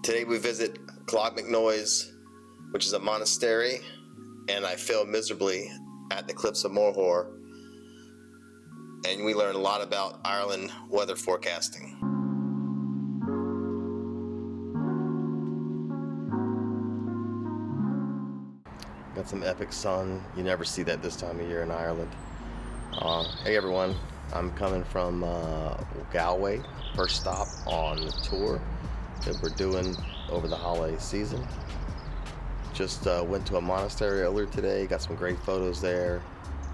Today we visit Clonmacnoise, which is a monastery, and I failed miserably at the Cliffs of Moher, and we learned a lot about Ireland weather forecasting. Got some epic sun. You never see that this time of year in Ireland. Hey everyone, I'm coming from Galway, first stop on the tour that we're doing over the holiday season. Just went to a monastery earlier today, got some great photos there.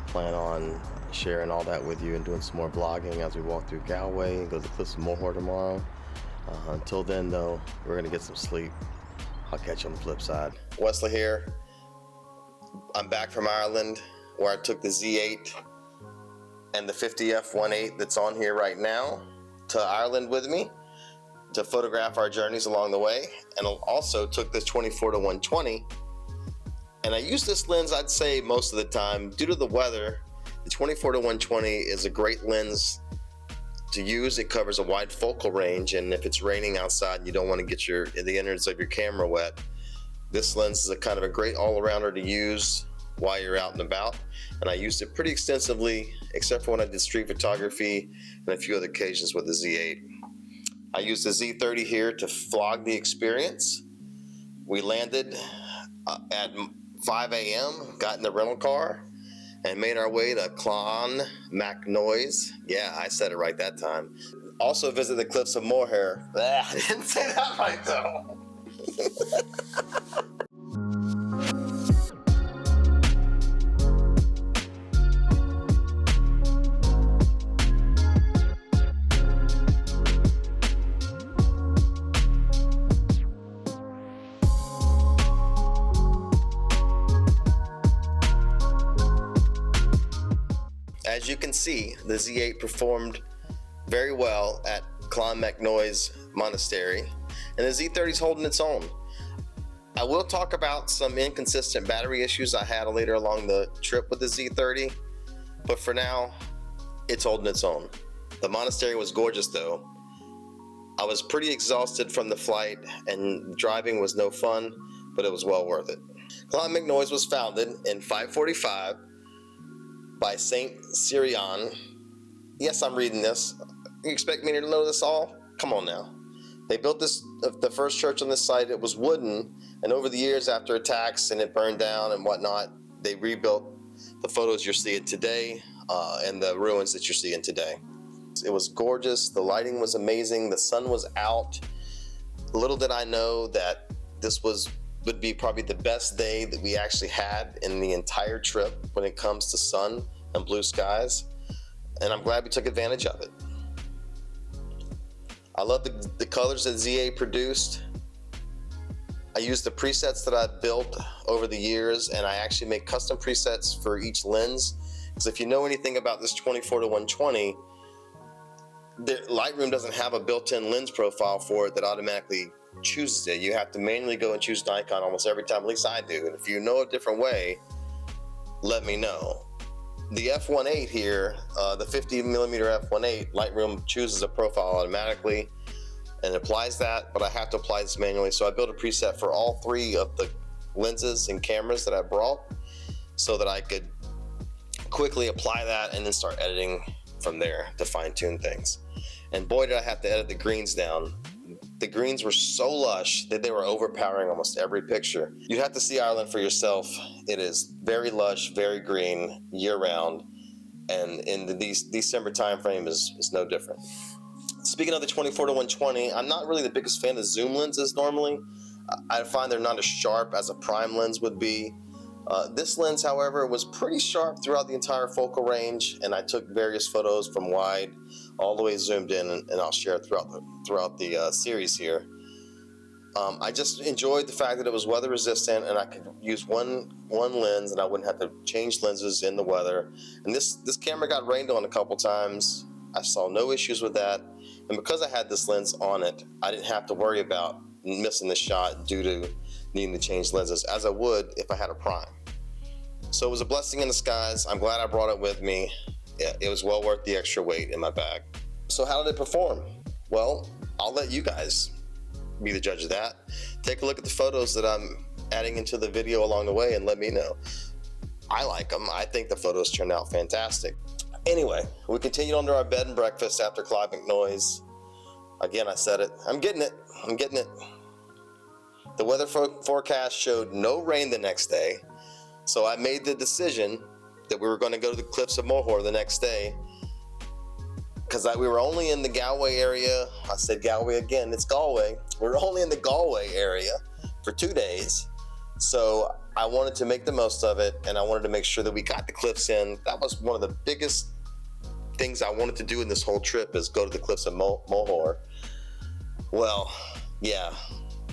Plan on sharing all that with you and doing some more vlogging as we walk through Galway and go to the Cliffs of Moher tomorrow. Until then though, we're gonna get some sleep. I'll catch you on the flip side. Wesley here. I'm back from Ireland where I took the Z8 and the 50 f1.8 that's on here right now to Ireland with me to photograph our journeys along the way, and I also took this 24-120, and I use this lens I'd say most of the time. Due to the weather, the 24-120 is a great lens to use. It covers a wide focal range, and if it's raining outside and you don't want to get the innards of your camera wet, this lens is a kind of a great all-arounder to use while you're out and about. And I used it pretty extensively, except for when I did street photography and a few other occasions with the Z8. I used the Z30 here to vlog the experience. We landed at 5 a.m., got in the rental car, and made our way to Clonmacnoise. Yeah, I said it right that time. Also visit the Cliffs of Moher. I didn't say that right though. As you can see, the Z8 performed very well at Clonmacnoise Monestary, and the Z30 is holding its own. I will talk about some inconsistent battery issues I had later along the trip with the Z30, but for now, it's holding its own. The monastery was gorgeous though. I was pretty exhausted from the flight, and driving was no fun, but it was well worth it. Clonmacnoise was founded in 545 by Saint Cyrian. Yes, I'm reading this. You expect me to know this all? Come on now. They built the first church on this site. It was wooden, and over the years after attacks and it burned down and whatnot, they rebuilt the photos you're seeing today and the ruins that you're seeing today. It was gorgeous. The lighting was amazing. The sun was out. Little did I know that this would be probably the best day that we actually had in the entire trip when it comes to sun and blue skies, and I'm glad we took advantage of it. I love the colors that Z8 produced. I used the presets that I've built over the years, and I actually make custom presets for each lens, because if you know anything about this 24-120, Lightroom doesn't have a built-in lens profile for it that automatically chooses it. You have to manually go and choose Nikon almost every time, at least I do. And if you know a different way, let me know. The f1.8 here, the 50mm f1.8, Lightroom chooses a profile automatically and applies that, but I have to apply this manually. So I built a preset for all three of the lenses and cameras that I brought so that I could quickly apply that and then start editing from there to fine-tune things. And boy, did I have to edit the greens down. The greens were so lush that they were overpowering almost every picture. You have to see Ireland for yourself. It is very lush, very green, year-round, and in the December time frame is no different. Speaking of the 24-120, I'm not really the biggest fan of zoom lenses normally. I find they're not as sharp as a prime lens would be. This lens, however, was pretty sharp throughout the entire focal range, and I took various photos from wide all the way zoomed in, and I'll share it throughout the series here. I just enjoyed the fact that it was weather resistant, and I could use one lens, and I wouldn't have to change lenses in the weather. And this camera got rained on a couple times. I saw no issues with that, and because I had this lens on it, I didn't have to worry about missing the shot due to needing to change lenses as I would if I had a prime. So it was a blessing in disguise. I'm glad I brought it with me. Yeah, it was well worth the extra weight in my bag. So how did it perform? Well, I'll let you guys be the judge of that. Take a look at the photos that I'm adding into the video along the way and let me know. I like them. I think the photos turned out fantastic. Anyway, we continued on to our bed and breakfast after Clonmacnoise. Again, I said it. I'm getting it. I'm getting it. The weather forecast showed no rain the next day, so I made the decision that we were going to go to the Cliffs of Moher the next day, because we were only in the Galway area. I said Galway again, it's Galway. We were only in the Galway area for 2 days, so I wanted to make the most of it, and I wanted to make sure that we got the cliffs in. That was one of the biggest things I wanted to do in this whole trip, is go to the Cliffs of Moher. Well, yeah,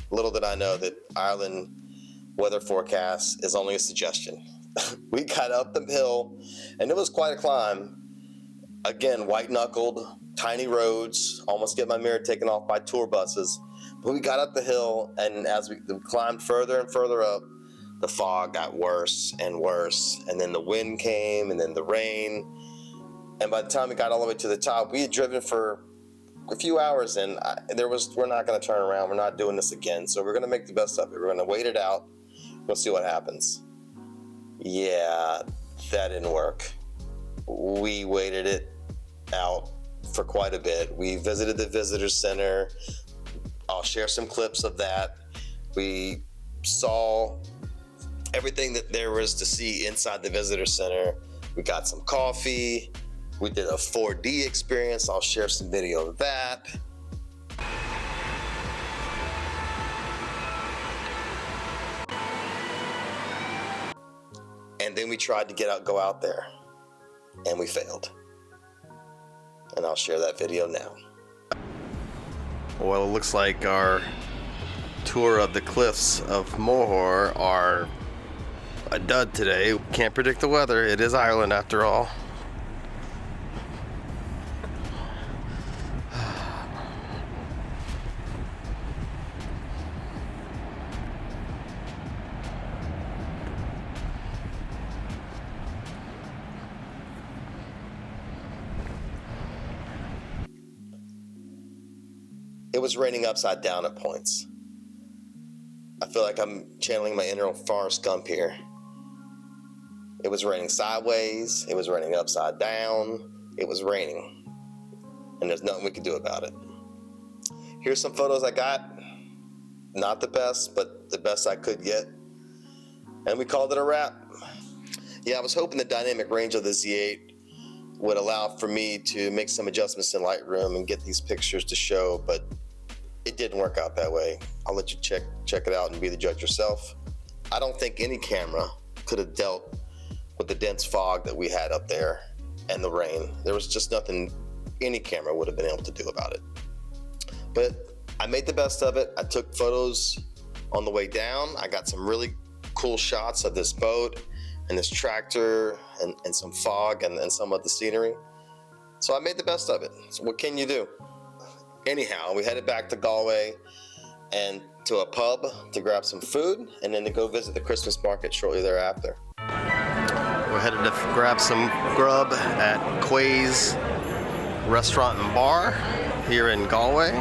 little did I know that Ireland weather forecast is only a suggestion. We got up the hill, and it was quite a climb. Again, white-knuckled, tiny roads, almost get my mirror taken off by tour buses. But we got up the hill, and as we climbed further and further up, the fog got worse and worse, and then the wind came, and then the rain. And by the time we got all the way to the top, we had driven for a few hours, and we're not going to turn around. We're not doing this again, so we're going to make the best of it. We're going to wait it out. We'll see what happens. Yeah, that didn't work. We waited it out for quite a bit. We visited the visitor center. I'll share some clips of that. We saw everything that there was to see inside the visitor center. We got some coffee. We did a 4D experience. I'll share some video of that. And then we tried to go out there, and we failed. And I'll share that video now. Well, it looks like our tour of the Cliffs of Moher are a dud today. Can't predict the weather. It is Ireland after all. It was raining upside down at points. I feel like I'm channeling my inner Forrest Gump here. It was raining sideways. It was raining upside down. It was raining. And there's nothing we could do about it. Here's some photos I got. Not the best, but the best I could get. And we called it a wrap. Yeah, I was hoping the dynamic range of the Z8 would allow for me to make some adjustments in Lightroom and get these pictures to show, but it didn't work out that way. I'll let you check it out and be the judge yourself. I don't think any camera could have dealt with the dense fog that we had up there and the rain. There was just nothing any camera would have been able to do about it. But I made the best of it. I took photos on the way down. I got some really cool shots of this boat and this tractor and some fog and some of the scenery. So I made the best of it. So what can you do? Anyhow, we headed back to Galway and to a pub to grab some food, and then to go visit the Christmas market shortly thereafter. We're headed to grab some grub at Quay's Restaurant and Bar here in Galway.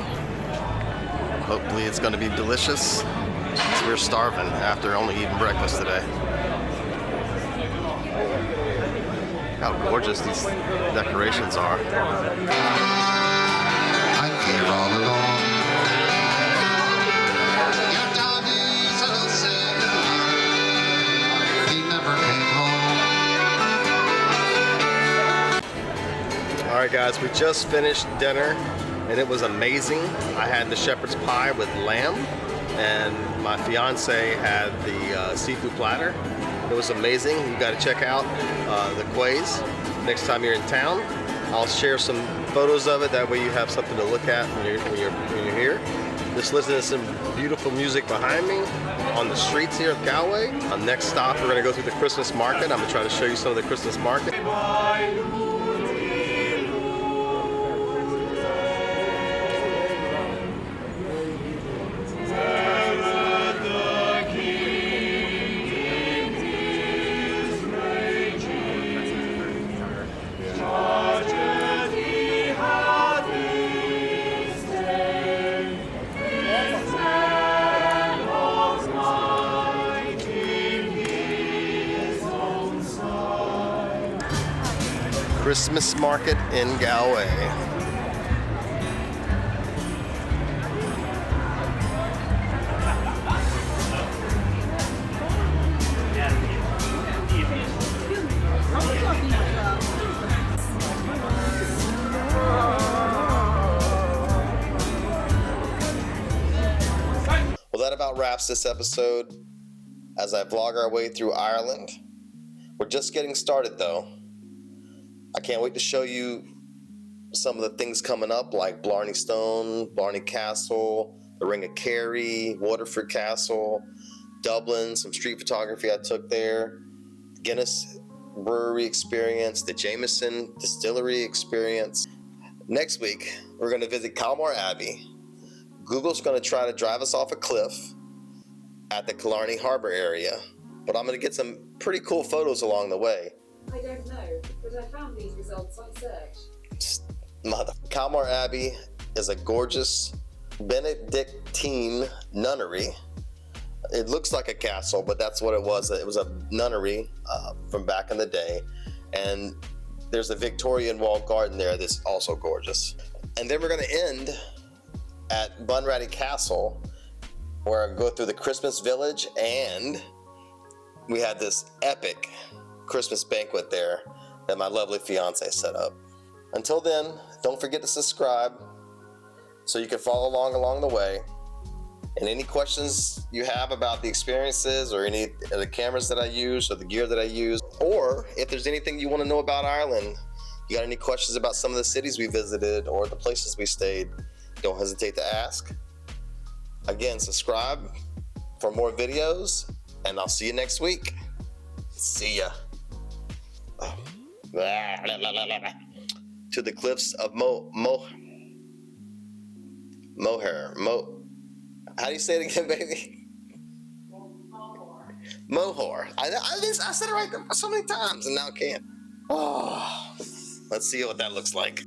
Hopefully it's going to be delicious, because we're starving after only eating breakfast today. How gorgeous these decorations are. Here all along. Your daddy's a little sailor. He never came home. All right, guys, we just finished dinner, and it was amazing. I had the shepherd's pie with lamb, and my fiance had the seafood platter. It was amazing. You got to check out the Quays next time you're in town. I'll share some photos of it, that way you have something to look at when you're here. Just listen to some beautiful music behind me on the streets here of Galway. Next stop, we're going to go through the Christmas market. I'm going to try to show you some of the Christmas market. Christmas market in Galway. Well, that about wraps this episode as I vlog our way through Ireland. We're just getting started though. I can't wait to show you some of the things coming up, like Blarney Stone, Blarney Castle, the Ring of Kerry, Waterford Castle, Dublin, some street photography I took there, Guinness Brewery experience, the Jameson Distillery experience. Next week, we're going to visit Clonmacnoise Abbey. Google's going to try to drive us off a cliff at the Killarney Harbor area, but I'm going to get some pretty cool photos along the way. I don't know, but I found these results on search. Clonmacnoise Abbey is a gorgeous Benedictine nunnery. It looks like a castle, but that's what it was. It was a nunnery from back in the day. And there's a Victorian walled garden there that's also gorgeous. And then we're going to end at Bunratty Castle, where I go through the Christmas village, and we had this epic Christmas banquet there that my lovely fiance set up. Until then, don't forget to subscribe so you can follow along the way. And any questions you have about the experiences or any of the cameras that I use or the gear that I use, or if there's anything you want to know about Ireland, you got any questions about some of the cities we visited or the places we stayed, don't hesitate to ask. Again, subscribe for more videos, and I'll see you next week. See ya. To the Cliffs of Moher. How do you say it again, baby? Moher. I said it right so many times, and now I can't. Oh, let's see what that looks like.